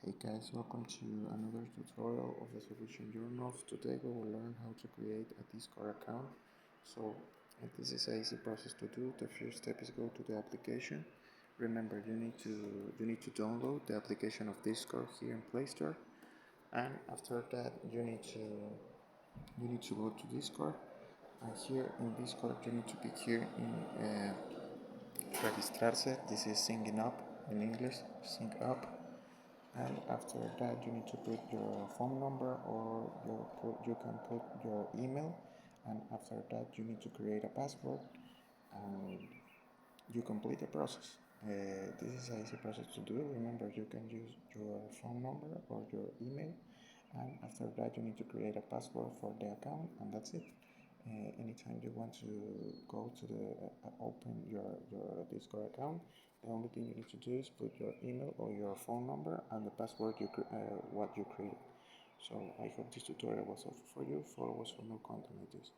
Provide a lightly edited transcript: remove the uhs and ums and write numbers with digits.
Hey guys, welcome to another tutorial of the Solution Journals. Today we will learn how to create a Discord account. So this is an easy process to do. The first step is go to the application. Remember you need to download the application of Discord here in Play Store, and after that you need to go to Discord. And here in Discord you need to be here in registrarse. This is singing up in English, sing up. And after that you need to put your phone number, or you can put your email, and after that you need to create a password and you complete the process. This is an easy process to do. Remember, you can use your phone number or your email, and after that you need to create a password for the account, and that's it. Anytime you want to go to the open your Discord account, the only thing you need to do is put your email or your phone number and the password what you created. So I hope this tutorial was helpful for you. Follow us for more content like this.